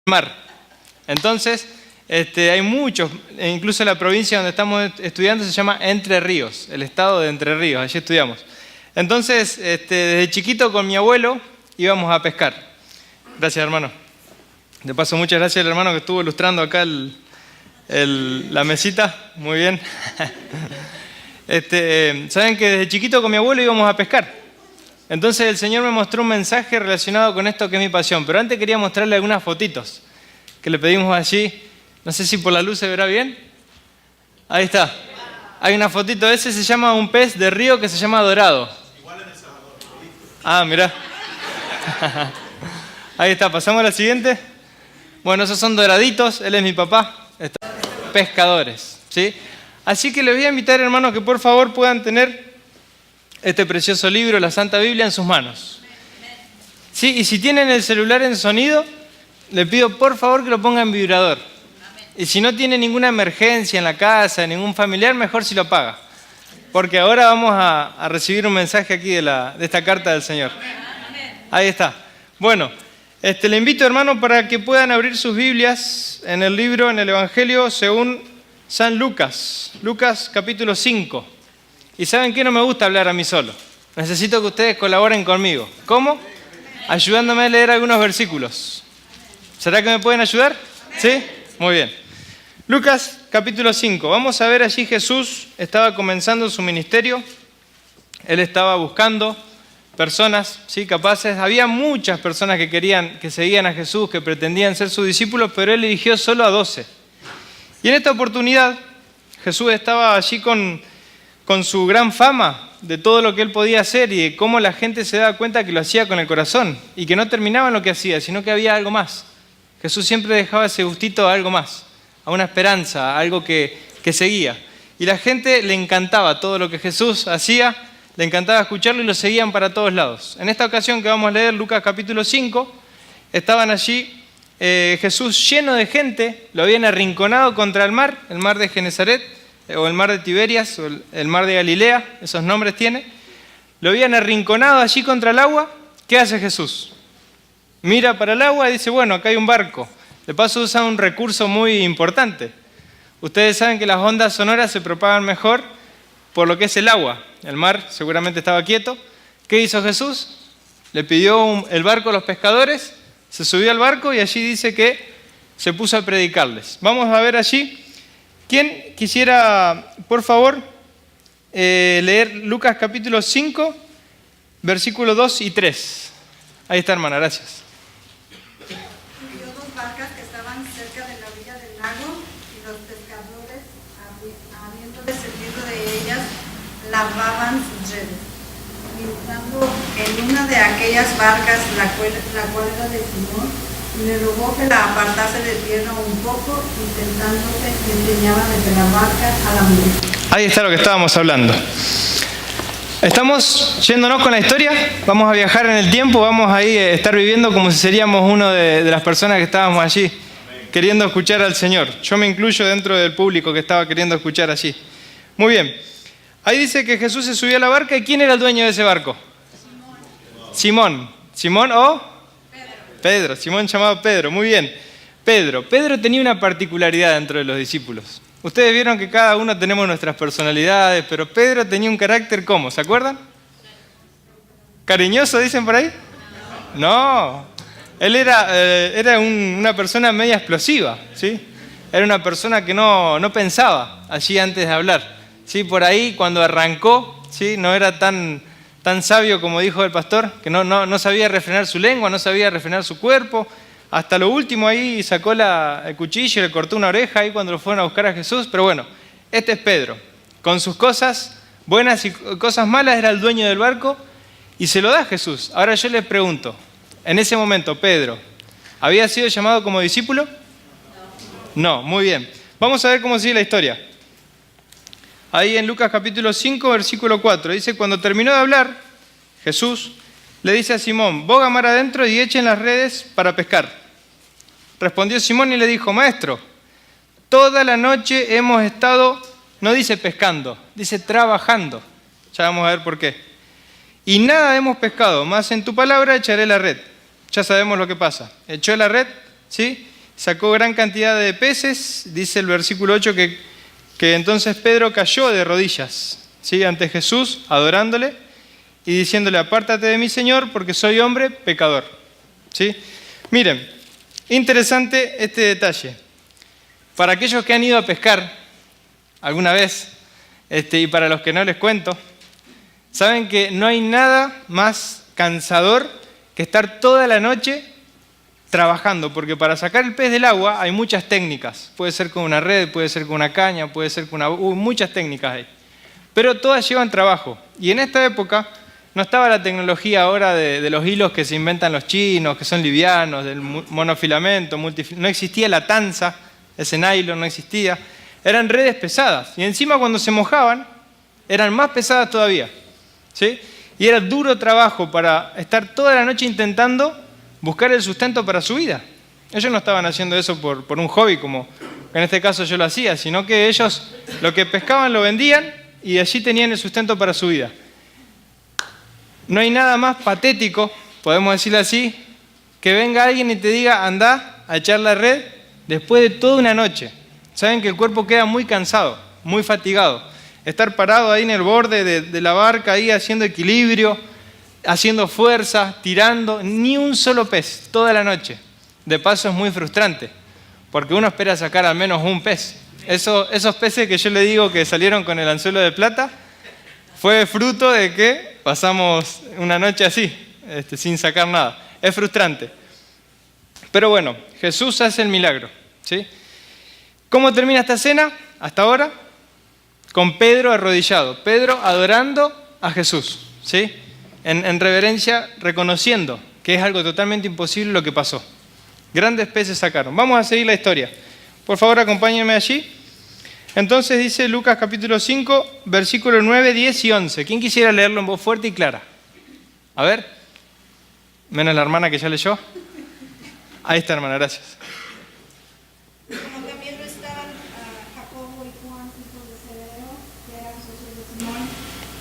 mar. Entonces, hay muchos, incluso la provincia donde estamos estudiando se llama Entre Ríos, el estado de Entre Ríos, allí estudiamos. Entonces, desde chiquito con mi abuelo íbamos a pescar. Gracias, hermano. De paso, muchas gracias al hermano que estuvo ilustrando acá la mesita. Muy bien. Saben que desde chiquito con mi abuelo íbamos a pescar. Entonces el Señor me mostró un mensaje relacionado con esto que es mi pasión. Pero antes quería mostrarle algunas fotitos que le pedimos allí. No sé si por la luz se verá bien. Ahí está. Hay una fotito. Ese se llama un pez de río que se llama dorado. Igual en El Salvador. Ah, mirá. Ahí está. Pasamos a la siguiente. Bueno, esos son doraditos. Él es mi papá. Pescadores, ¿sí? Así que les voy a invitar, hermanos, que por favor puedan tener este precioso libro, la Santa Biblia, en sus manos. ¿Sí? Y si tienen el celular en sonido, les pido por favor que lo pongan en vibrador. Y si no tiene ninguna emergencia en la casa, ningún familiar, mejor si lo apaga. Porque ahora vamos a recibir un mensaje aquí de esta carta del Señor. Ahí está. Bueno, le invito, hermano, para que puedan abrir sus Biblias en el libro, en el Evangelio según San Lucas. Lucas capítulo 5. Y ¿saben qué? No me gusta hablar a mí solo. Necesito que ustedes colaboren conmigo. ¿Cómo? Ayudándome a leer algunos versículos. ¿Será que me pueden ayudar? ¿Sí? Muy bien. Lucas capítulo 5. Vamos a ver allí Jesús estaba comenzando su ministerio. Él estaba buscando personas, ¿sí? Capaces. Había muchas personas que seguían a Jesús, que pretendían ser sus discípulos, pero Él eligió solo a 12. Y en esta oportunidad Jesús estaba allí con su gran fama de todo lo que Él podía hacer y de cómo la gente se daba cuenta que lo hacía con el corazón y que no terminaba en lo que hacía, sino que había algo más. Jesús siempre dejaba ese gustito a algo más, a una esperanza, a algo que seguía. Y la gente le encantaba todo lo que Jesús hacía, le encantaba escucharlo y lo seguían para todos lados. En esta ocasión que vamos a leer Lucas capítulo 5, estaban allí Jesús lleno de gente, lo habían arrinconado contra el mar de Genesaret, o el mar de Tiberias, o el mar de Galilea, esos nombres tiene. Lo habían arrinconado allí contra el agua. ¿Qué hace Jesús? Mira para el agua y dice, bueno, acá hay un barco. De paso usa un recurso muy importante. Ustedes saben que las ondas sonoras se propagan mejor por lo que es el agua. El mar seguramente estaba quieto. ¿Qué hizo Jesús? Le pidió el barco a los pescadores, se subió al barco y allí dice que se puso a predicarles. Vamos a ver allí. ¿Quién quisiera, por favor, leer Lucas capítulo 5, versículos 2 y 3? Ahí está, hermana, gracias. Vio dos barcas que estaban cerca de la orilla del lago y los pescadores, habiendo descendido de ellas, lavaban sus redes. Y estando en una de aquellas barcas, la cual era de Simón, le rogó que la apartase de tierra un poco y sentándose enseñaba desde la barca a la multitud. Ahí está lo que estábamos hablando. Estamos yéndonos con la historia, vamos a viajar en el tiempo, vamos a estar viviendo como si seríamos uno de las personas que estábamos allí, queriendo escuchar al Señor. Yo me incluyo dentro del público que estaba queriendo escuchar allí. Muy bien. Ahí dice que Jesús se subió a la barca. ¿Y quién era el dueño de ese barco? Simón. ¿Simón o? Pedro. Simón llamado Pedro. Muy bien. Pedro tenía una particularidad dentro de los discípulos. Ustedes vieron que cada uno tenemos nuestras personalidades, pero Pedro tenía un carácter ¿cómo? ¿Se acuerdan? ¿Cariñoso dicen por ahí? No. Él era una persona media explosiva, ¿sí? Era una persona que no pensaba allí antes de hablar. ¿Sí? Por ahí cuando arrancó, ¿sí? No era tan sabio como dijo el pastor, que no sabía refrenar su lengua, no sabía refrenar su cuerpo. Hasta lo último ahí sacó el cuchillo y le cortó una oreja ahí cuando lo fueron a buscar a Jesús. Pero bueno, este es Pedro. Con sus cosas buenas y cosas malas era el dueño del barco y se lo da a Jesús. Ahora yo les pregunto, en ese momento Pedro, ¿había sido llamado como discípulo? No, muy bien. Vamos a ver cómo sigue la historia. Ahí en Lucas capítulo 5, versículo 4, dice, cuando terminó de hablar, Jesús le dice a Simón, boga mar adentro y echen las redes para pescar. Respondió Simón y le dijo, maestro, toda la noche hemos estado, no dice pescando, dice trabajando. Ya vamos a ver por qué. Y nada hemos pescado, más en tu palabra echaré la red. Ya sabemos lo que pasa. Echó la red, ¿sí? sacó gran cantidad de peces. Dice el versículo 8 que entonces Pedro cayó de rodillas, ¿sí?, ante Jesús, adorándole y diciéndole: apártate de mí, Señor, porque soy hombre pecador. ¿Sí? Miren, interesante este detalle. Para aquellos que han ido a pescar alguna vez, y para los que no les cuento, saben que no hay nada más cansador que estar toda la noche trabajando, porque para sacar el pez del agua hay muchas técnicas. Puede ser con una red, puede ser con una caña, puede ser con muchas técnicas hay. Pero todas llevan trabajo. Y en esta época no estaba la tecnología ahora de los hilos que se inventan los chinos, que son livianos, del monofilamento, no existía la tanza, ese nylon no existía. Eran redes pesadas. Y encima cuando se mojaban, eran más pesadas todavía. ¿Sí? Y era duro trabajo para estar toda la noche intentando buscar el sustento para su vida. Ellos no estaban haciendo eso por un hobby, como en este caso yo lo hacía, sino que ellos lo que pescaban lo vendían y allí tenían el sustento para su vida. No hay nada más patético, podemos decirlo así, que venga alguien y te diga: andá a echar la red después de toda una noche. Saben que el cuerpo queda muy cansado, muy fatigado. Estar parado ahí en el borde de la barca, ahí haciendo equilibrio, haciendo fuerza, tirando, ni un solo pez, toda la noche. De paso es muy frustrante, porque uno espera sacar al menos un pez. Esos peces que yo le digo que salieron con el anzuelo de plata, fue fruto de que pasamos una noche así, sin sacar nada. Es frustrante. Pero bueno, Jesús hace el milagro, ¿sí? ¿Cómo termina esta escena hasta ahora? Con Pedro arrodillado, Pedro adorando a Jesús, ¿sí? En reverencia, reconociendo que es algo totalmente imposible lo que pasó. Grandes peces sacaron. Vamos a seguir la historia. Por favor, acompáñenme allí. Entonces dice Lucas capítulo 5, versículos 9, 10 y 11. ¿Quién quisiera leerlo en voz fuerte y clara? A ver. Menos la hermana que ya leyó. Ahí está, hermana, gracias. Como también lo estaban Jacobo y Juan, hijos de Zebedeo, que eran socios de Simón: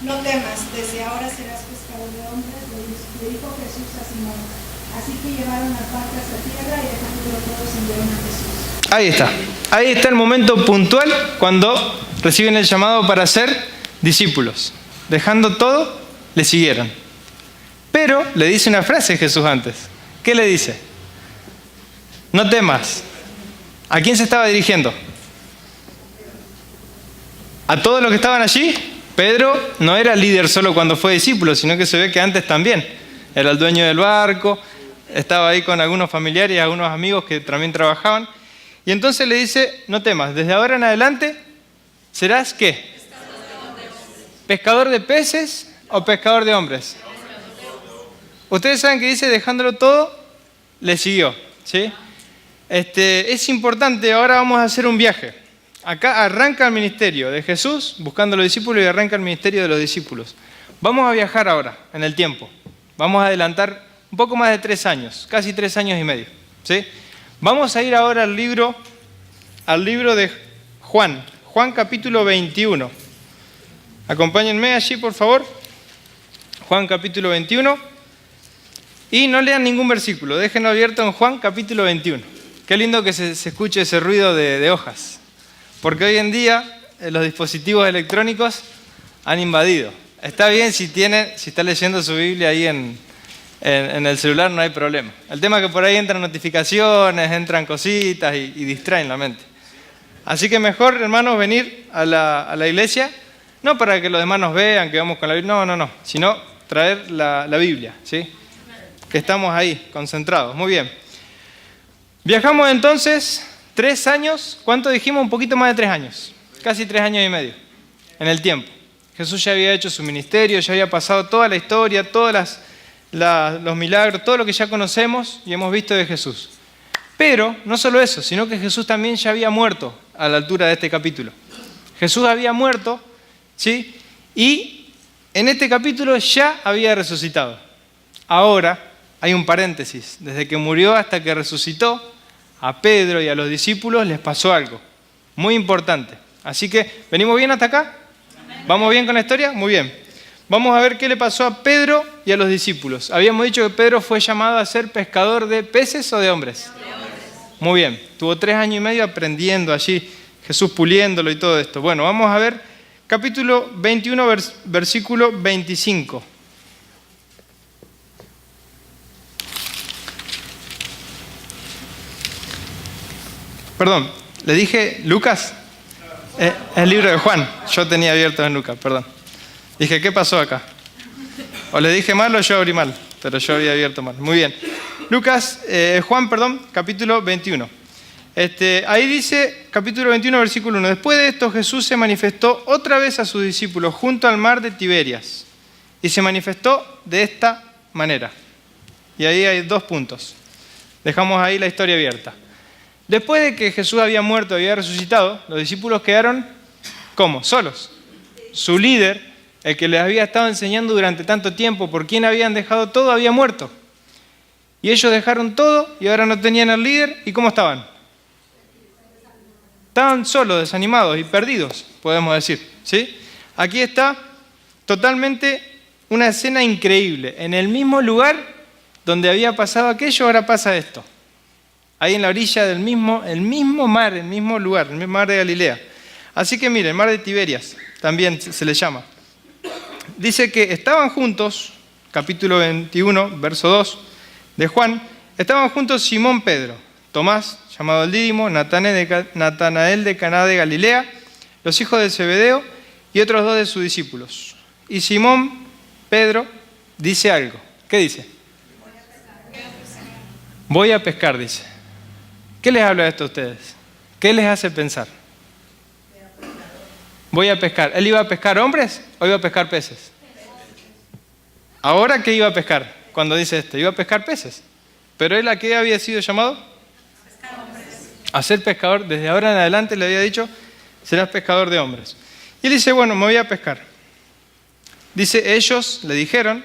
no temas, desde ahora serás pescador de hombres, le dijo Jesús a Simón. Así que llevaron las barcas a tierra y dejándolo todos enviaron a Jesús. Ahí está el momento puntual cuando reciben el llamado para ser discípulos. Dejando todo, le siguieron. Pero le dice una frase Jesús antes. ¿Qué le dice? No temas. ¿A quién se estaba dirigiendo? ¿A todos los que estaban allí? Pedro no era líder solo cuando fue discípulo, sino que se ve que antes también. Era el dueño del barco, estaba ahí con algunos familiares y algunos amigos que también trabajaban. Y entonces le dice: no temas, desde ahora en adelante serás ¿qué? ¿Pescador de peces o pescador de hombres? Ustedes saben que dice: dejándolo todo, le siguió, ¿sí? Es importante, ahora vamos a hacer un viaje. Acá arranca el ministerio de Jesús buscando a los discípulos y arranca el ministerio de los discípulos. Vamos a viajar ahora en el tiempo. Vamos a adelantar un poco más de 3 años, casi 3 años y medio, ¿sí? Vamos a ir ahora al libro de Juan capítulo 21. Acompáñenme allí, por favor. Juan capítulo 21. Y no lean ningún versículo, déjenlo abierto en Juan capítulo 21. Qué lindo que se escuche ese ruido de hojas. Porque hoy en día los dispositivos electrónicos han invadido. Está bien si está leyendo su Biblia ahí en el celular, no hay problema. El tema es que por ahí entran notificaciones, entran cositas y distraen la mente. Así que mejor, hermanos, venir a la iglesia, no para que los demás nos vean, que vamos con la Biblia, no, sino traer la Biblia, ¿sí? Que estamos ahí, concentrados. Muy bien. Viajamos entonces 3 años, ¿cuánto dijimos? Un poquito más de 3 años, casi 3 años y medio en el tiempo. Jesús ya había hecho su ministerio, ya había pasado toda la historia, todos los milagros, todo lo que ya conocemos y hemos visto de Jesús. Pero no solo eso, sino que Jesús también ya había muerto a la altura de este capítulo. Jesús había muerto, ¿sí? Y en este capítulo ya había resucitado. Ahora hay un paréntesis. Desde que murió hasta que resucitó, a Pedro y a los discípulos les pasó algo muy importante. Así que, ¿venimos bien hasta acá? ¿Vamos bien con la historia? Muy bien. Vamos a ver qué le pasó a Pedro y a los discípulos. Habíamos dicho que Pedro fue llamado a ser pescador de peces o de hombres. Muy bien, tuvo 3 años y medio aprendiendo allí, Jesús puliéndolo y todo esto. Bueno, vamos a ver capítulo 21, versículo 25. Perdón, le dije Lucas, es el libro de Juan, yo tenía abierto en Lucas, perdón. Dije, ¿qué pasó acá? O le dije mal o yo abrí mal, pero yo había abierto mal. Muy bien. Juan, capítulo 21. Ahí dice, capítulo 21, versículo 1. Después de esto, Jesús se manifestó otra vez a sus discípulos junto al mar de Tiberias. Y se manifestó de esta manera. Y ahí hay 2 puntos. Dejamos ahí la historia abierta. Después de que Jesús había muerto y había resucitado, los discípulos quedaron, ¿cómo? Solos. Su líder, el que les había estado enseñando durante tanto tiempo, por quien habían dejado todo, había muerto. Y ellos dejaron todo y ahora no tenían al líder. ¿Y cómo estaban? Estaban solos, desanimados y perdidos, podemos decir, ¿sí? Aquí está totalmente una escena increíble. En el mismo lugar donde había pasado aquello, ahora pasa esto. Ahí en la orilla del el mismo mar, el mismo lugar, el mismo mar de Galilea. Así que miren, el mar de Tiberias también se le llama. Dice que estaban juntos, capítulo 21, verso 2 de Juan, estaban juntos Simón Pedro, Tomás, llamado el Dídimo, Natanael de Caná de Galilea, los hijos de Zebedeo y otros 2 de sus discípulos. Y Simón Pedro dice algo. ¿Qué dice? Voy a pescar, dice. ¿Qué les habla esto a ustedes? ¿Qué les hace pensar? Voy a pescar. ¿Él iba a pescar hombres o iba a pescar peces? ¿Ahora qué iba a pescar? Cuando dice esto, iba a pescar peces. ¿Pero él a qué había sido llamado? A ser pescador. Desde ahora en adelante le había dicho, serás pescador de hombres. Y él dice, bueno, me voy a pescar. Dice, ellos le dijeron,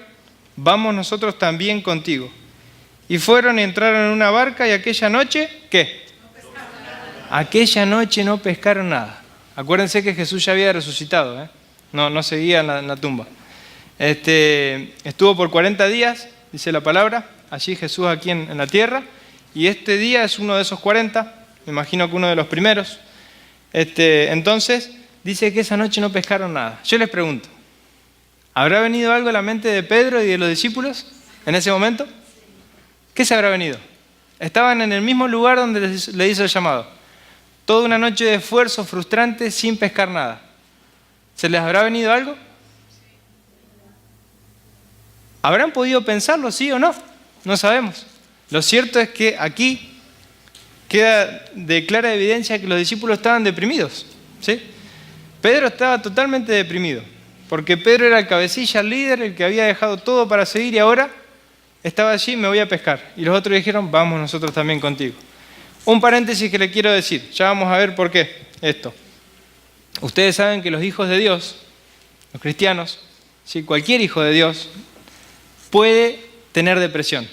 vamos nosotros también contigo. Y fueron y entraron en una barca y aquella noche, ¿qué? No pescaron nada. Aquella noche no pescaron nada. Acuérdense que Jesús ya había resucitado, no seguía en la tumba. Estuvo por 40 días, dice la palabra, allí Jesús aquí en la tierra, y este día es uno de esos 40, me imagino que uno de los primeros. Entonces, dice que esa noche no pescaron nada. Yo les pregunto, ¿habrá venido algo a la mente de Pedro y de los discípulos en ese momento? ¿Qué se habrá venido? Estaban en el mismo lugar donde le hizo el llamado. Toda una noche de esfuerzo frustrante sin pescar nada. ¿Se les habrá venido algo? ¿Habrán podido pensarlo, sí o no? No sabemos. Lo cierto es que aquí queda de clara evidencia que los discípulos estaban deprimidos, ¿sí? Pedro estaba totalmente deprimido, porque Pedro era el cabecilla, el líder, el que había dejado todo para seguir y ahora estaba allí, me voy a pescar. Y los otros dijeron, vamos nosotros también contigo. Un paréntesis que le quiero decir, ya vamos a ver por qué esto. Ustedes saben que los hijos de Dios, los cristianos, ¿sí? Cualquier hijo de Dios puede tener depresión.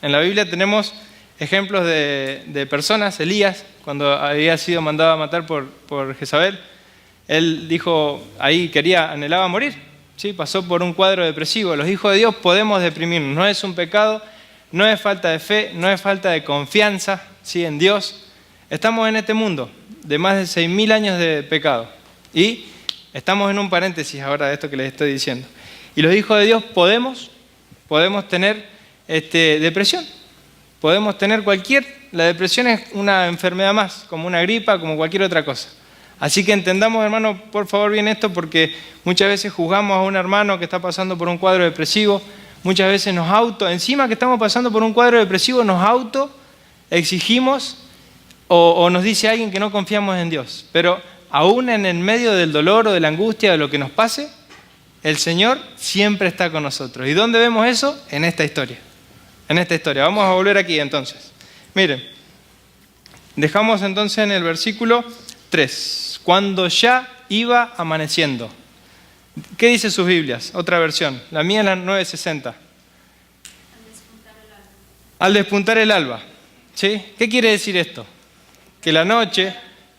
En la Biblia tenemos ejemplos de personas, Elías, cuando había sido mandado a matar por Jezabel, él dijo, ahí anhelaba morir, ¿sí? Pasó por un cuadro depresivo. Los hijos de Dios podemos deprimirnos, no es un pecado, no es falta de fe, no es falta de confianza, ¿sí? En Dios. Estamos en este mundo de más de 6.000 años de pecado y estamos en un paréntesis ahora de esto que les estoy diciendo. Y los hijos de Dios podemos tener depresión, podemos tener la depresión es una enfermedad más, como una gripa, como cualquier otra cosa. Así que entendamos, hermano, por favor bien esto, porque muchas veces juzgamos a un hermano que está pasando por un cuadro depresivo, muchas veces encima que estamos pasando por un cuadro depresivo, nos exigimos o nos dice alguien que no confiamos en Dios. Pero aún en el medio del dolor o de la angustia, de lo que nos pase, el Señor siempre está con nosotros. ¿Y dónde vemos eso? En esta historia. En esta historia. Vamos a volver aquí entonces. Miren, dejamos entonces en el versículo 3. Cuando ya iba amaneciendo. ¿Qué dice sus Biblias? Otra versión. La mía es la 960. Al despuntar el alba. ¿Sí? ¿Qué quiere decir esto? Que la noche,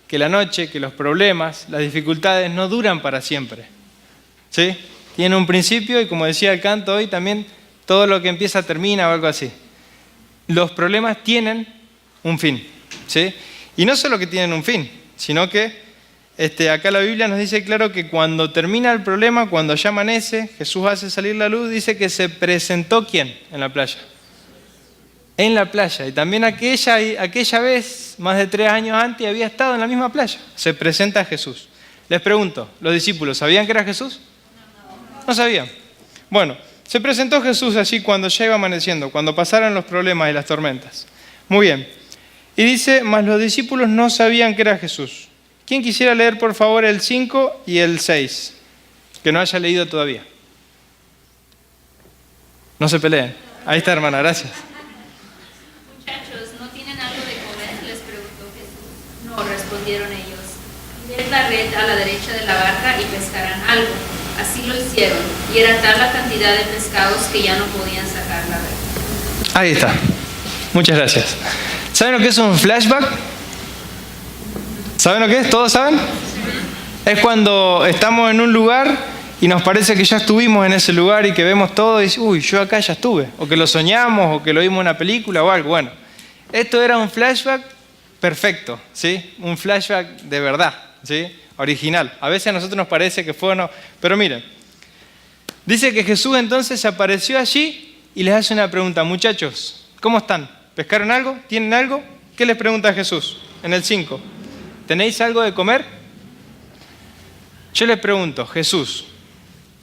que los problemas, las dificultades no duran para siempre. ¿Sí? Tiene un principio y como decía el canto hoy, también todo lo que empieza termina o algo así. Los problemas tienen un fin. ¿sí? Y no solo que tienen un fin, sino que acá la Biblia nos dice claro que cuando termina el problema, cuando ya amanece, Jesús hace salir la luz, dice que se presentó ¿quién? En la playa. En la playa. Y también aquella vez, más de 3 años antes, había estado en la misma playa. Se presenta Jesús. Les pregunto, ¿los discípulos sabían que era Jesús? No sabían. Bueno, se presentó Jesús allí cuando ya iba amaneciendo, cuando pasaron los problemas y las tormentas. Muy bien. Y dice, mas los discípulos no sabían que era Jesús. ¿Quién quisiera leer, por favor, el 5 y el 6? Que no haya leído todavía. No se peleen. Ahí está, hermana, gracias. Muchachos, ¿no tienen algo de comer?, les preguntó Jesús. No, respondieron ellos. Tirad la red a la derecha de la barca y pescarán algo. Así lo hicieron, y era tal la cantidad de pescados que ya no podían sacar la red. Ahí está. Muchas gracias. ¿Saben lo que es un flashback? ¿Saben lo que es? ¿Todos saben? Es cuando estamos en un lugar y nos parece que ya estuvimos en ese lugar y que vemos todo y decimos, uy, yo acá ya estuve. O que lo soñamos, o que lo vimos en una película o algo. Bueno, esto era un flashback perfecto, ¿sí? Un flashback de verdad, ¿sí? Original. A veces a nosotros nos parece que fue o no. Pero miren, dice que Jesús entonces se apareció allí y les hace una pregunta. Muchachos, ¿cómo están? ¿Pescaron algo? ¿Tienen algo? ¿Qué les pregunta Jesús? En el 5. ¿Tenéis algo de comer? Yo les pregunto, Jesús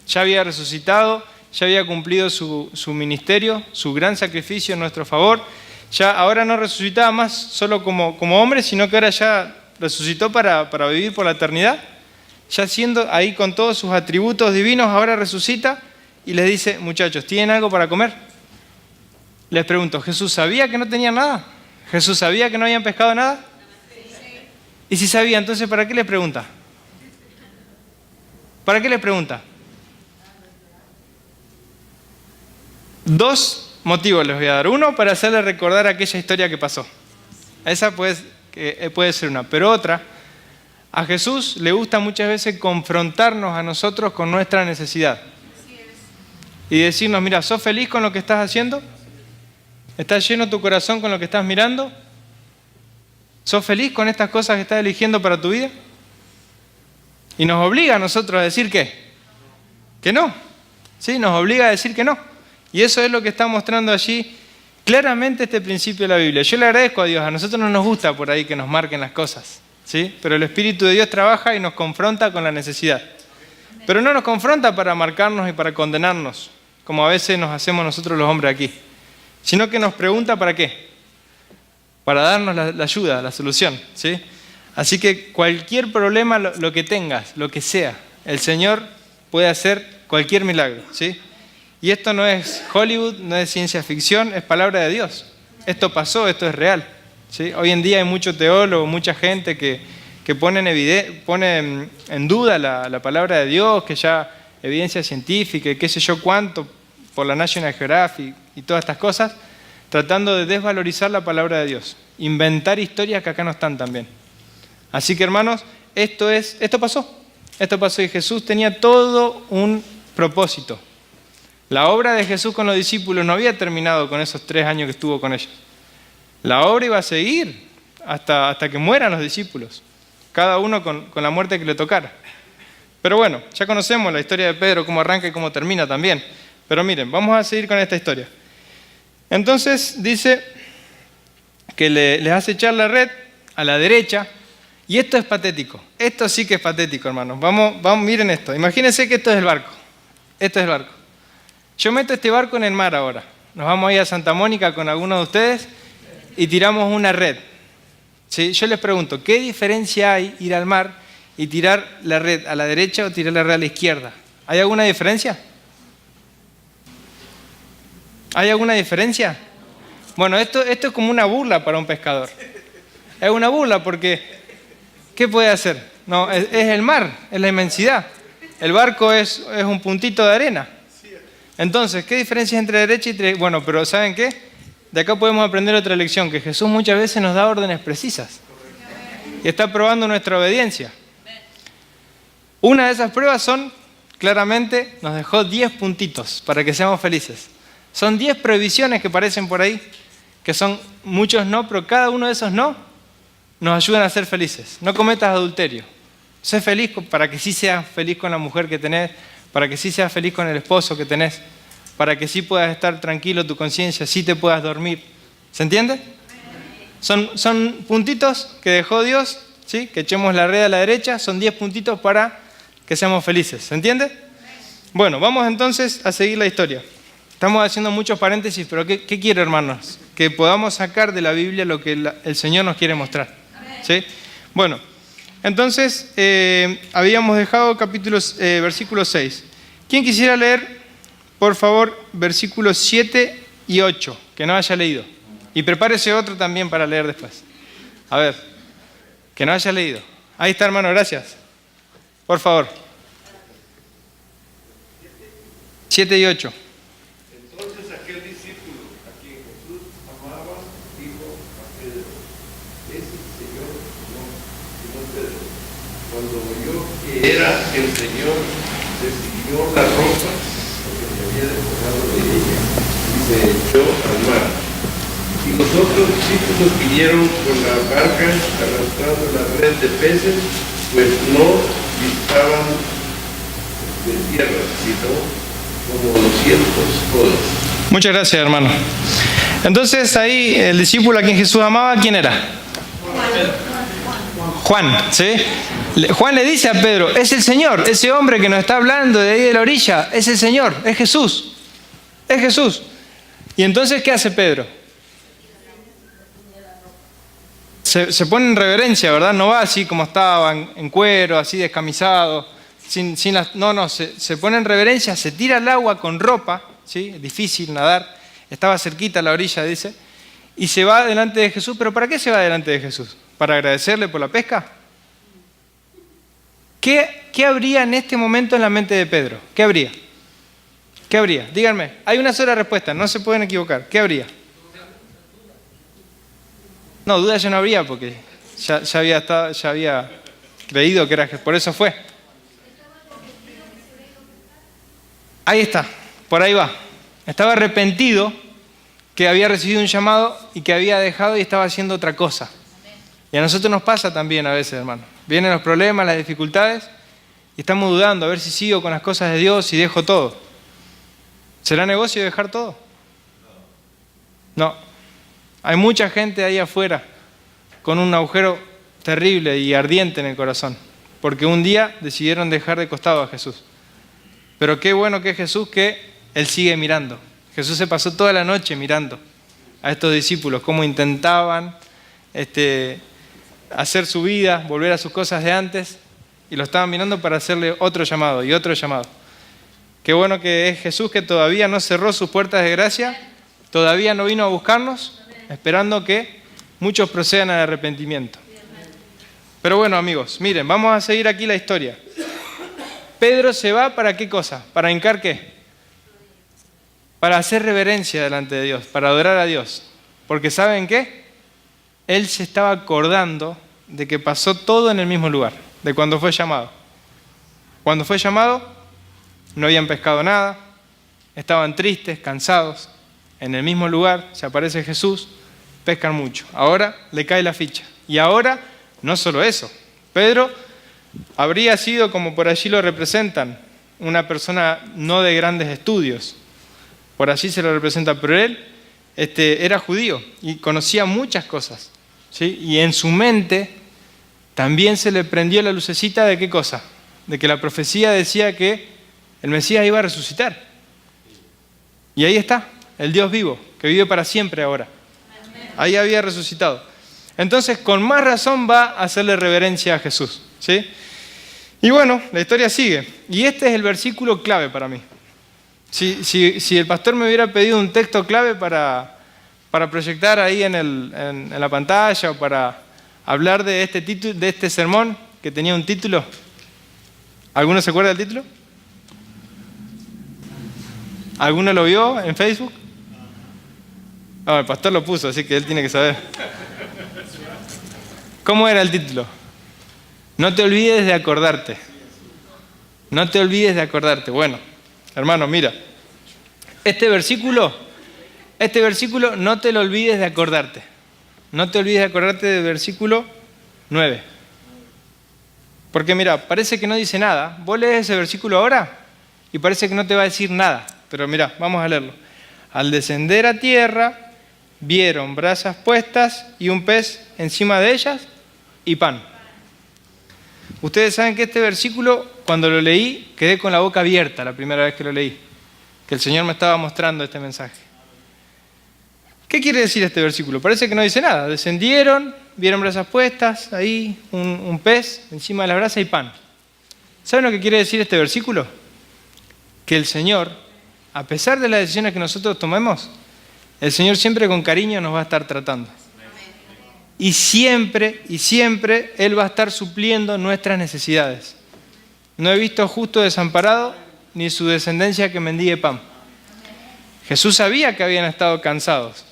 ya había resucitado, ya había cumplido su ministerio, su gran sacrificio en nuestro favor. Ya ahora no resucitaba más solo como hombre, sino que ahora ya resucitó para vivir por la eternidad. Ya siendo ahí con todos sus atributos divinos, ahora resucita y les dice, muchachos, ¿tienen algo para comer? Les pregunto, ¿Jesús sabía que no tenía nada? ¿Jesús sabía que no habían pescado nada? Y si sabía, entonces ¿para qué les pregunta? ¿Para qué les pregunta? 2 motivos les voy a dar. Uno, para hacerles recordar aquella historia que pasó. Esa puede ser una. Pero otra, a Jesús le gusta muchas veces confrontarnos a nosotros con nuestra necesidad. Y decirnos, mira, ¿sos feliz con lo que estás haciendo? ¿Estás lleno tu corazón con lo que estás mirando? ¿Sos feliz con estas cosas que estás eligiendo para tu vida? Y nos obliga a nosotros a decir ¿qué? Que no. ¿Sí? Nos obliga a decir que no. Y eso es lo que está mostrando allí claramente este principio de la Biblia. Yo le agradezco a Dios. A nosotros no nos gusta por ahí que nos marquen las cosas, ¿sí? Pero el Espíritu de Dios trabaja y nos confronta con la necesidad. Pero no nos confronta para marcarnos y para condenarnos, como a veces nos hacemos nosotros los hombres aquí. Sino que nos pregunta ¿para qué? Para darnos la ayuda, la solución, ¿sí? Así que cualquier problema, lo que tengas, lo que sea, el Señor puede hacer cualquier milagro, ¿sí? Y esto no es Hollywood, no es ciencia ficción, es palabra de Dios. Esto pasó, esto es real, ¿sí? Hoy en día hay mucho teólogo, mucha gente que pone en duda la palabra de Dios, que ya evidencia científica y qué sé yo cuánto, por la National Geographic y todas estas cosas, tratando de desvalorizar la palabra de Dios, inventar historias que acá no están también. Así que hermanos, esto pasó y Jesús tenía todo un propósito. La obra de Jesús con los discípulos no había terminado con esos 3 años que estuvo con ellos. La obra iba a seguir hasta que mueran los discípulos, cada uno con la muerte que le tocara. Pero bueno, ya conocemos la historia de Pedro, cómo arranca y cómo termina también. Pero miren, vamos a seguir con esta historia. Entonces dice que les hace echar la red a la derecha, y esto es patético. Esto sí que es patético, hermanos. Vamos, miren esto. Imagínense que esto es el barco. Esto es el barco. Yo meto este barco en el mar ahora. Nos vamos a ir a Santa Mónica con algunos de ustedes y tiramos una red. ¿Sí? Yo les pregunto, ¿qué diferencia hay ir al mar y tirar la red a la derecha o tirar la red a la izquierda? ¿Hay alguna diferencia? ¿Hay alguna diferencia? Bueno, esto es como una burla para un pescador. Es una burla porque, ¿qué puede hacer? No, es el mar, es la inmensidad. El barco es un puntito de arena. Entonces, ¿qué diferencia hay entre derecha y izquierda? Bueno, pero ¿saben qué? De acá podemos aprender otra lección, que Jesús muchas veces nos da órdenes precisas. Y está probando nuestra obediencia. Una de esas pruebas claramente, nos dejó 10 puntitos para que seamos felices. Son 10 prohibiciones que aparecen por ahí, que son muchos no, pero cada uno de esos no nos ayudan a ser felices. No cometas adulterio. Sé feliz para que sí seas feliz con la mujer que tenés, para que sí seas feliz con el esposo que tenés, para que sí puedas estar tranquilo tu conciencia, sí te puedas dormir. ¿Se entiende? Son puntitos que dejó Dios, ¿sí? Que echemos la red a la derecha, son 10 puntitos para que seamos felices. ¿Se entiende? Bueno, vamos entonces a seguir la historia. Estamos haciendo muchos paréntesis, pero ¿qué quiero, hermanos? Que podamos sacar de la Biblia lo que el Señor nos quiere mostrar. ¿Sí? Bueno, entonces habíamos dejado versículo 6. ¿Quién quisiera leer, por favor, versículos 7 y 8, que no haya leído? Y prepárese otro también para leer después. A ver, que no haya leído. Ahí está, hermano, gracias. Por favor. 7 y 8. Entonces aquel discípulo a quien Jesús amaba dijo a Pedro: es el Señor, Simón Pedro. Cuando oyó que era el Señor, desvistió la ropa porque se había despojado de ella y se echó al mar. Y los otros discípulos vinieron con la barca arrastrando la red de peces, pues no estaban de tierra, sino como 200 codos. Muchas gracias, hermano. Entonces ahí el discípulo a quien Jesús amaba, ¿quién era? Juan, ¿sí? Juan le dice a Pedro: es el Señor, ese hombre que nos está hablando de ahí de la orilla, es el Señor, es Jesús, es Jesús. Y entonces, ¿qué hace Pedro? Se pone en reverencia, ¿verdad? No va así como estaba, en cuero, así descamisado, se pone en reverencia, se tira al agua con ropa, ¿sí? Es difícil nadar, estaba cerquita a la orilla, dice, y se va delante de Jesús. ¿Pero para qué se va delante de Jesús? ¿Para agradecerle por la pesca? ¿Qué habría en este momento en la mente de Pedro? ¿Qué habría? ¿Qué habría? Díganme, hay una sola respuesta, no se pueden equivocar. ¿Qué habría? No, duda ya no habría, porque ya había creído que era Jesús, por eso fue. Ahí está, por ahí va. Estaba arrepentido que había recibido un llamado y que había dejado y estaba haciendo otra cosa. Y a nosotros nos pasa también a veces, hermano. Vienen los problemas, las dificultades y estamos dudando a ver si sigo con las cosas de Dios y dejo todo. ¿Será negocio dejar todo? No. Hay mucha gente ahí afuera con un agujero terrible y ardiente en el corazón, porque un día decidieron dejar de costado a Jesús. Pero qué bueno que es Jesús, que Él sigue mirando. Jesús se pasó toda la noche mirando a estos discípulos, cómo intentaban hacer su vida, volver a sus cosas de antes, y lo estaban mirando para hacerle otro llamado y otro llamado. Qué bueno que es Jesús, que todavía no cerró sus puertas de gracia, todavía no vino a buscarnos, esperando que muchos procedan al arrepentimiento. Pero bueno, amigos, miren, vamos a seguir aquí la historia. Pedro se va ¿para qué cosa? ¿Para hincar qué? Para hacer reverencia delante de Dios, para adorar a Dios. Porque ¿saben qué? Él se estaba acordando de que pasó todo en el mismo lugar, de cuando fue llamado. Cuando fue llamado, no habían pescado nada, estaban tristes, cansados. En el mismo lugar se aparece Jesús, pescan mucho. Ahora le cae la ficha. Y ahora, no solo eso, Pedro habría sido, como por allí lo representan, una persona no de grandes estudios. Por allí se lo representa, pero él era judío y conocía muchas cosas, ¿sí? Y en su mente también se le prendió la lucecita de qué cosa, de que la profecía decía que el Mesías iba a resucitar. Y ahí está, el Dios vivo, que vive para siempre ahora. Ahí había resucitado. Entonces, con más razón va a hacerle reverencia a Jesús, ¿sí? Y bueno, la historia sigue. Y este es el versículo clave para mí. Si el pastor me hubiera pedido un texto clave para proyectar ahí en la pantalla o para hablar de este sermón que tenía un título, ¿alguno se acuerda del título? ¿Alguno lo vio en Facebook? El pastor lo puso, así que él tiene que saber. ¿Cómo era el título? No te olvides de acordarte. No te olvides de acordarte. Bueno, hermano, mira. Este versículo, no te lo olvides de acordarte. No te olvides de acordarte del versículo 9. Porque mira, parece que no dice nada. Vos lees ese versículo ahora y parece que no te va a decir nada. Pero mira, vamos a leerlo. Al descender a tierra, vieron brasas puestas y un pez encima de ellas y pan. Ustedes saben que este versículo, cuando lo leí, quedé con la boca abierta la primera vez que lo leí. Que el Señor me estaba mostrando este mensaje. ¿Qué quiere decir este versículo? Parece que no dice nada. Descendieron, vieron brasas puestas, ahí un pez encima de la brasa y pan. ¿Saben lo que quiere decir este versículo? Que el Señor, a pesar de las decisiones que nosotros tomemos, el Señor siempre con cariño nos va a estar tratando. Y siempre Él va a estar supliendo nuestras necesidades. No he visto justo desamparado ni su descendencia que mendigue pan. Jesús sabía que habían estado cansados,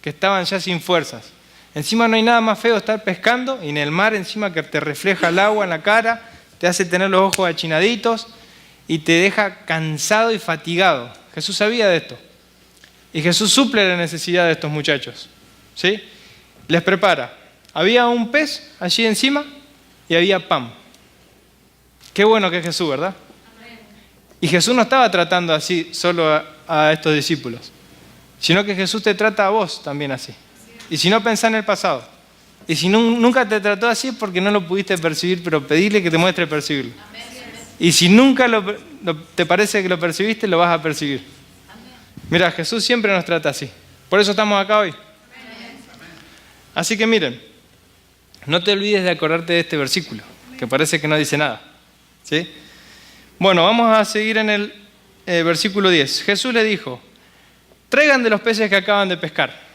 que estaban ya sin fuerzas. Encima no hay nada más feo estar pescando y en el mar encima que te refleja el agua en la cara, te hace tener los ojos achinaditos y te deja cansado y fatigado. Jesús sabía de esto. Y Jesús suple la necesidad de estos muchachos. ¿Sí? Les prepara. Había un pez allí encima y había pan. Qué bueno que es Jesús, ¿verdad? Y Jesús no estaba tratando así solo a estos discípulos, sino que Jesús te trata a vos también así. Y si no, pensá en el pasado. Y si nunca te trató así es porque no lo pudiste percibir, pero pedirle que te muestre percibirlo. Y si nunca te parece que lo percibiste, lo vas a percibir. Mira, Jesús siempre nos trata así. Por eso estamos acá hoy. Así que miren, no te olvides de acordarte de este versículo, que parece que no dice nada. ¿Sí? Bueno, vamos a seguir en el versículo 10. Jesús le dijo, traigan de los peces que acaban de pescar.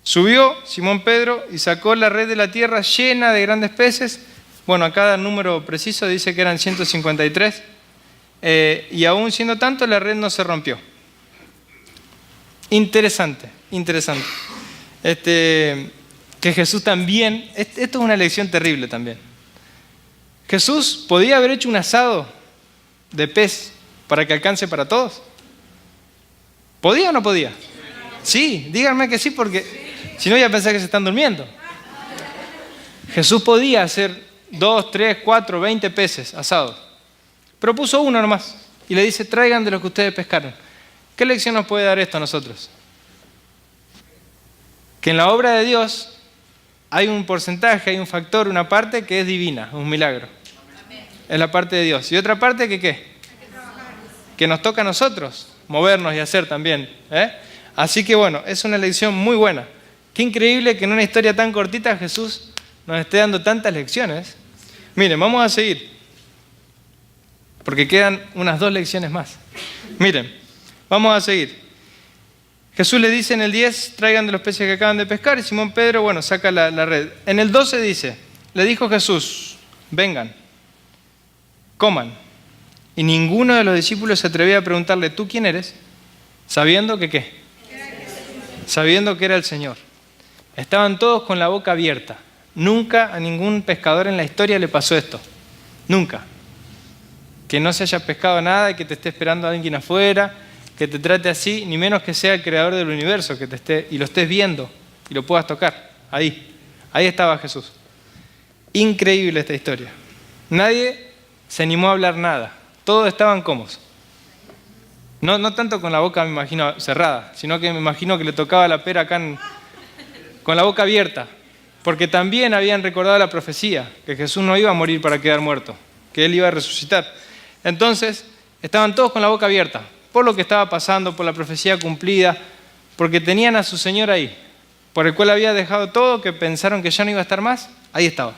Subió Simón Pedro y sacó la red de la tierra llena de grandes peces. Bueno, acá el número preciso dice que eran 153. Y aún siendo tanto, la red no se rompió. Interesante. Que Jesús también, esto es una lección terrible también. Jesús podía haber hecho un asado de pez para que alcance para todos. ¿Podía o no podía? Sí, díganme que sí, porque si no, ya pensé que se están durmiendo. Jesús podía hacer 2, 3, 4, 20 peces asados, pero puso uno nomás y le dice, traigan de lo que ustedes pescaron. ¿Qué lección nos puede dar esto a nosotros? Que en la obra de Dios hay un porcentaje, hay un factor, una parte que es divina, un milagro. Es la parte de Dios. Y otra parte que ¿qué? Que nos toca a nosotros movernos y hacer también. Así que bueno, es una lección muy buena. Qué increíble que en una historia tan cortita Jesús nos esté dando tantas lecciones. Miren, vamos a seguir, porque quedan unas 2 lecciones más. Miren, vamos a seguir. Jesús le dice en el 10, traigan de los peces que acaban de pescar, y Simón Pedro, bueno, saca la red. En el 12 dice, le dijo Jesús, vengan, coman. Y ninguno de los discípulos se atrevía a preguntarle, ¿tú quién eres? Sabiendo que ¿qué? Sabiendo que era el Señor. Estaban todos con la boca abierta. Nunca a ningún pescador en la historia le pasó esto. Nunca. Que no se haya pescado nada y que te esté esperando alguien afuera, que te trate así, ni menos que sea el creador del universo, que te esté y lo estés viendo y lo puedas tocar. Ahí estaba Jesús. Increíble esta historia. Nadie se animó a hablar nada. Todos estaban cómodos. No tanto con la boca, me imagino, cerrada, sino que me imagino que le tocaba la pera acá con la boca abierta. Porque también habían recordado la profecía, que Jesús no iba a morir para quedar muerto, que Él iba a resucitar. Entonces, estaban todos con la boca abierta, por lo que estaba pasando, por la profecía cumplida, porque tenían a su Señor ahí, por el cual había dejado todo, que pensaron que ya no iba a estar más, ahí estaba,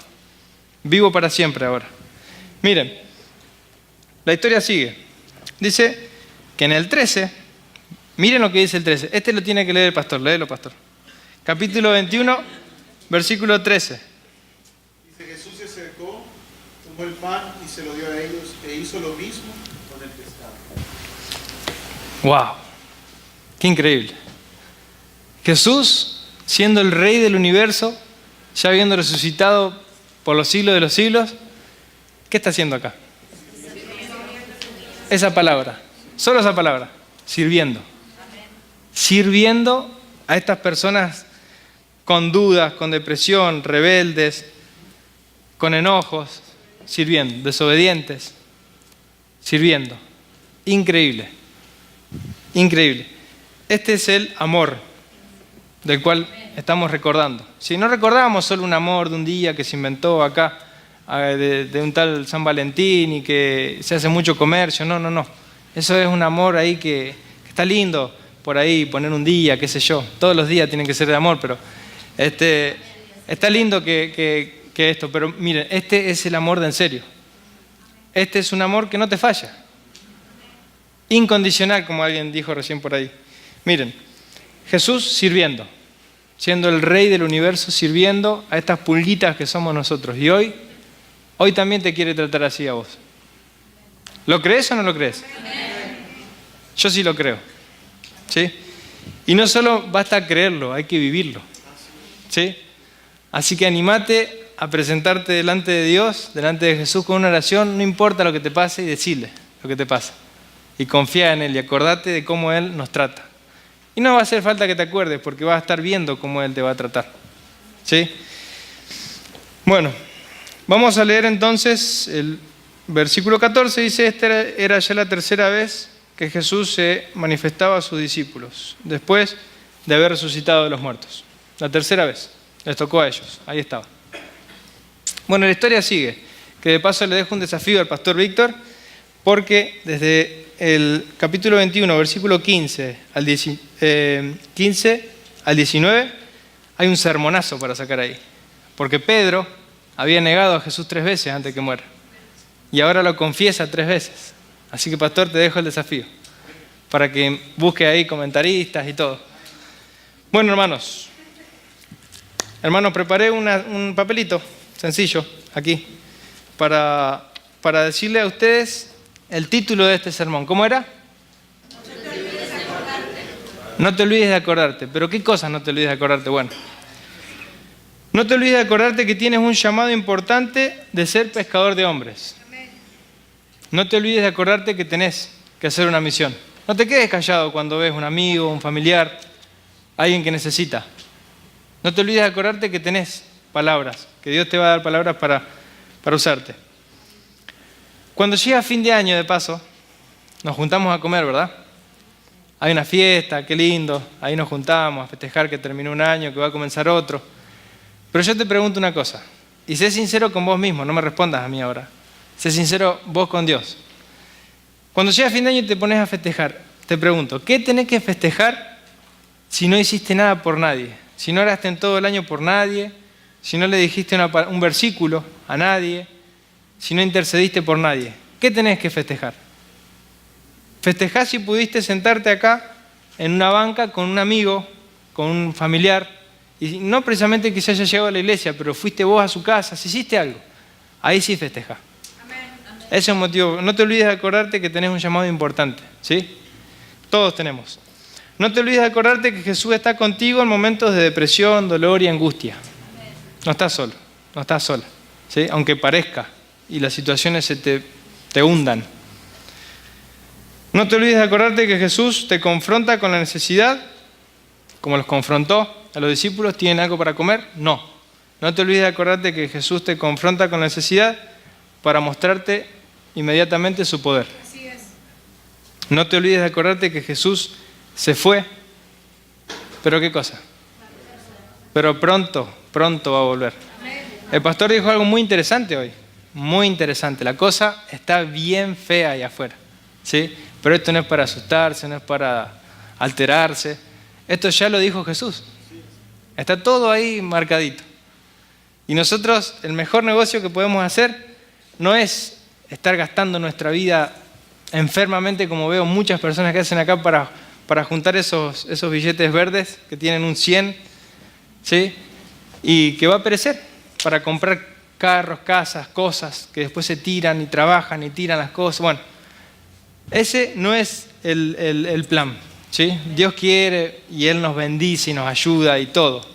vivo para siempre ahora. Miren, la historia sigue. Dice que en el 13, miren lo que dice el 13, este lo tiene que leer el pastor, léelo pastor. Capítulo 21, versículo 13. Dice, Jesús se acercó, tomó el pan y se lo dio a ellos e hizo lo mismo con el pescado. ¡Wow! ¡Qué increíble! Jesús, siendo el Rey del universo, ya habiendo resucitado por los siglos de los siglos, ¿qué está haciendo acá? Esa palabra, solo esa palabra, sirviendo. Sirviendo a estas personas con dudas, con depresión, rebeldes, con enojos, sirviendo, desobedientes, sirviendo. Increíble, increíble. Este es el amor del cual estamos recordando. Si no recordábamos solo un amor de un día que se inventó acá, de un tal San Valentín y que se hace mucho comercio, no. Eso es un amor ahí que está lindo, por ahí poner un día, qué sé yo. Todos los días tienen que ser de amor, pero está lindo que esto. Pero miren, este es el amor de en serio. Este es un amor que no te falla. Incondicional, como alguien dijo recién por ahí. Miren, Jesús sirviendo, siendo el rey del universo, sirviendo a estas pulguitas que somos nosotros. Y hoy también te quiere tratar así a vos. ¿Lo crees o no lo crees? Yo sí lo creo. ¿Sí? Y no solo basta creerlo, hay que vivirlo. ¿Sí? Así que animate a presentarte delante de Dios, delante de Jesús con una oración, no importa lo que te pase, y decirle lo que te pasa. Y confía en Él y acordate de cómo Él nos trata. Y no va a hacer falta que te acuerdes porque vas a estar viendo cómo Él te va a tratar. ¿Sí? Bueno, vamos a leer entonces el versículo 14. Dice, esta era ya la tercera vez que Jesús se manifestaba a sus discípulos, después de haber resucitado de los muertos. La tercera vez, les tocó a ellos, ahí estaba. Bueno, la historia sigue, que de paso le dejo un desafío al pastor Víctor, porque desde el capítulo 21, versículo 15 al 19, hay un sermonazo para sacar ahí. Porque Pedro había negado a Jesús 3 veces antes que muera. Y ahora lo confiesa 3 veces. Así que, pastor, te dejo el desafío para que busque ahí comentaristas y todo. Bueno, hermanos, preparé un papelito sencillo aquí para decirle a ustedes el título de este sermón. ¿Cómo era? No te olvides de acordarte. No te olvides de acordarte. ¿Pero qué cosas no te olvides de acordarte? Bueno, no te olvides de acordarte que tienes un llamado importante de ser pescador de hombres. No te olvides de acordarte que tenés que hacer una misión. No te quedes callado cuando ves un amigo, un familiar, alguien que necesita. No te olvides de acordarte que tenés palabras, que Dios te va a dar palabras para usarte. Cuando llega fin de año, de paso, nos juntamos a comer, ¿verdad? Hay una fiesta, qué lindo, ahí nos juntamos a festejar que terminó un año, que va a comenzar otro. Pero yo te pregunto una cosa, y sé sincero con vos mismo, no me respondas a mí ahora. Sé sincero vos con Dios. Cuando llega fin de año y te pones a festejar, te pregunto, ¿qué tenés que festejar si no hiciste nada por nadie? Si no oraste en todo el año por nadie, si no le dijiste un versículo a nadie, si no intercediste por nadie. ¿Qué tenés que festejar? Festejá si pudiste sentarte acá en una banca con un amigo, con un familiar, y no precisamente que se haya llegado a la iglesia, pero fuiste vos a su casa, si hiciste algo, ahí sí festejá. Ese es un motivo. No te olvides de acordarte que tenés un llamado importante, ¿sí? Todos tenemos. No te olvides de acordarte que Jesús está contigo en momentos de depresión, dolor y angustia. No estás solo, no estás sola, ¿sí? Aunque parezca y las situaciones te hundan. No te olvides de acordarte que Jesús te confronta con la necesidad, como los confrontó a los discípulos. ¿Tienen algo para comer? No. No te olvides de acordarte que Jesús te confronta con la necesidad para mostrarte inmediatamente su poder. Así es. No te olvides de acordarte que Jesús se fue, pero ¿qué cosa? Pero pronto va a volver. El pastor dijo algo muy interesante hoy, muy interesante. La cosa está bien fea allá afuera, ¿sí? Pero esto no es para asustarse, no es para alterarse. Esto ya lo dijo Jesús. Está todo ahí marcadito. Y nosotros, el mejor negocio que podemos hacer no es estar gastando nuestra vida enfermamente, como veo muchas personas que hacen acá para juntar esos billetes verdes que tienen un 100, ¿sí? Y que va a perecer para comprar carros, casas, cosas que después se tiran y trabajan y tiran las cosas. Bueno, ese no es el plan, ¿sí? Dios quiere y Él nos bendice y nos ayuda y todo.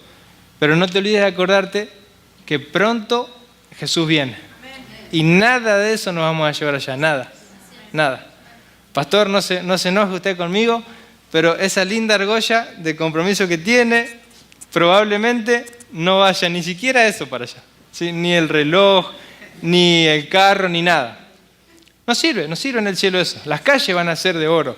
Pero no te olvides de acordarte que pronto Jesús viene. Y nada de eso nos vamos a llevar allá, nada. Pastor, no se enoje usted conmigo, pero esa linda argolla de compromiso que tiene, probablemente no vaya ni siquiera eso para allá, ¿sí? Ni el reloj, ni el carro, ni nada. No sirve en el cielo eso. Las calles van a ser de oro.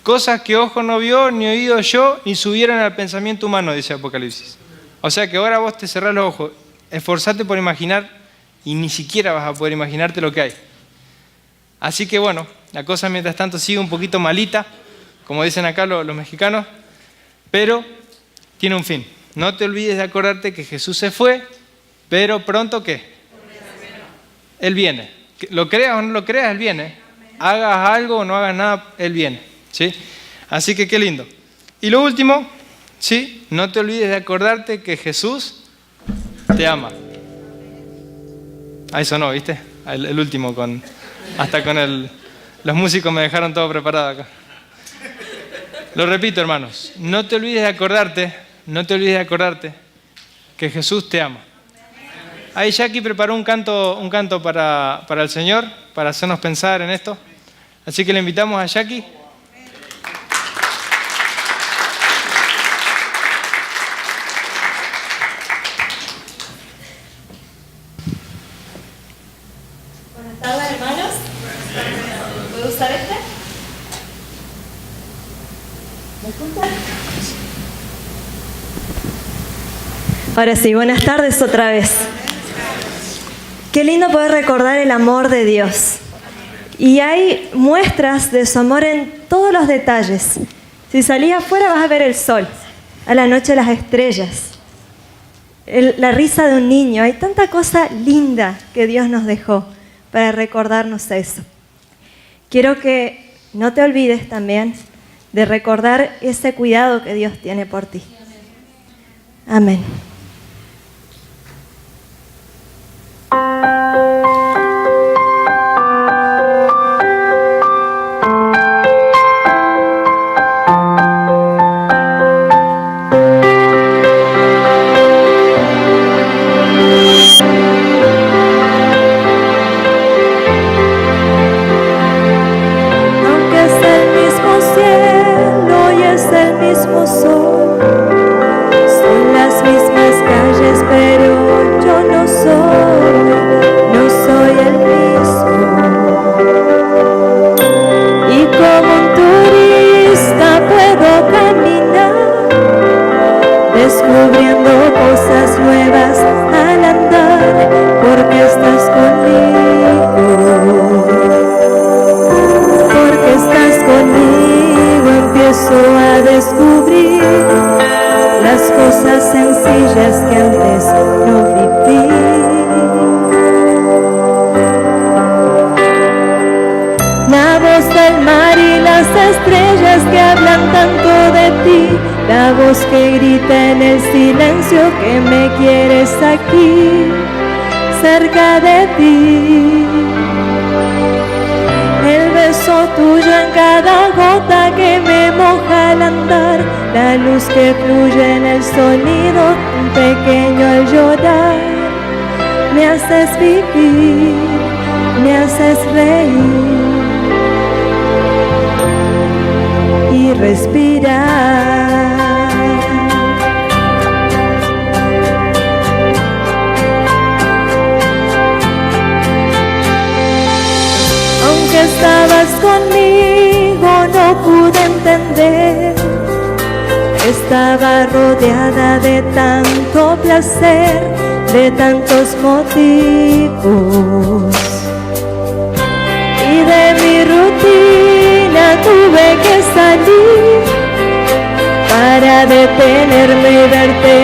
Cosas que ojo no vio, ni oído yo, ni subieron al pensamiento humano, dice Apocalipsis. O sea que ahora vos te cerrás los ojos, esforzate por imaginar y ni siquiera vas a poder imaginarte lo que hay. Así que bueno, la cosa mientras tanto sigue un poquito malita, como dicen acá los mexicanos, pero tiene un fin. No te olvides de acordarte que Jesús se fue, pero pronto ¿qué? Él viene. Lo creas o no lo creas, Él viene. Hagas algo o no hagas nada, Él viene. ¿Sí? Así que qué lindo. Y lo último, ¿sí? No te olvides de acordarte que Jesús te ama. Ahí sonó, ¿viste? El último, hasta con los músicos me dejaron todo preparado acá. Lo repito, hermanos, no te olvides de acordarte que Jesús te ama. Ahí Jackie preparó un canto para el Señor, para hacernos pensar en esto. Así que le invitamos a Jackie. Buenas tardes, hermanos. ¿Puedo usar este? ¿Me escuchan? Ahora sí, buenas tardes otra vez. Qué lindo poder recordar el amor de Dios. Y hay muestras de su amor en todos los detalles. Si salís afuera vas a ver el sol, a la noche las estrellas, la risa de un niño. Hay tanta cosa linda que Dios nos dejó para recordarnos eso. Quiero que no te olvides también de recordar ese cuidado que Dios tiene por ti. Amén. Que grita en el silencio que me quieres aquí, cerca de ti. El beso tuyo en cada gota que me moja al andar, la luz que fluye en el sonido, un pequeño al llorar. Me haces vivir, me haces reír y respirar. Estabas conmigo, no pude entender. Estaba rodeada de tanto placer, de tantos motivos. Y de mi rutina tuve que salir para detenerme y verte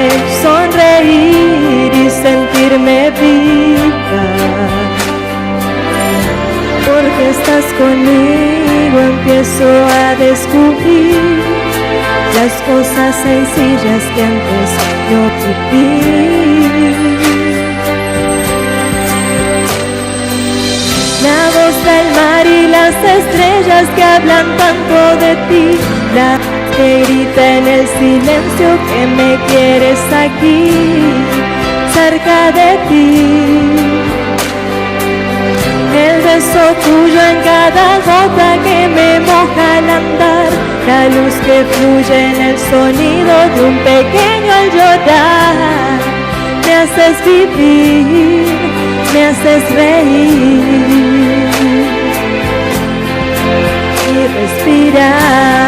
sonreír y sentirme viva. Porque estás conmigo, empiezo a descubrir las cosas sencillas que antes no viví. La voz del mar y las estrellas que hablan tanto de ti, la que grita en el silencio que me quieres aquí, cerca de ti. El beso tuyo en cada gota que me moja al andar, la luz que fluye en el sonido de un pequeño al llorar. me haces vivir, me haces reír y respirar.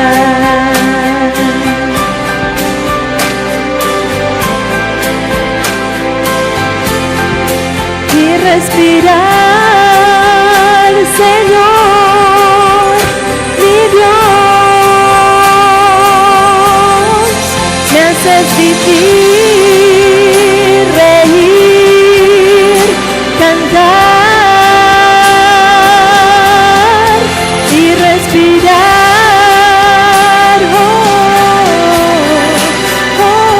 Y respirar, Señor, mi Dios, me haces vivir, reír, cantar y respirar. Oh, oh, oh,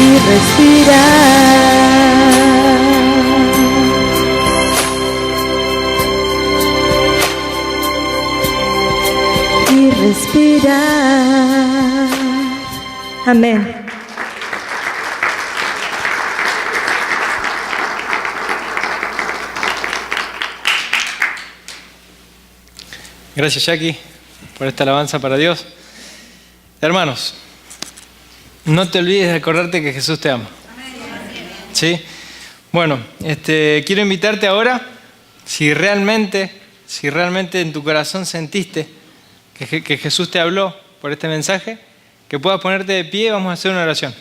y respirar. Y respirar. Amén. Gracias, Jackie, por esta alabanza para Dios. Hermanos, no te olvides de acordarte que Jesús te ama. ¿Sí? Bueno, quiero invitarte ahora, si realmente en tu corazón sentiste que Jesús te habló por este mensaje, que puedas ponerte de pie y vamos a hacer una oración.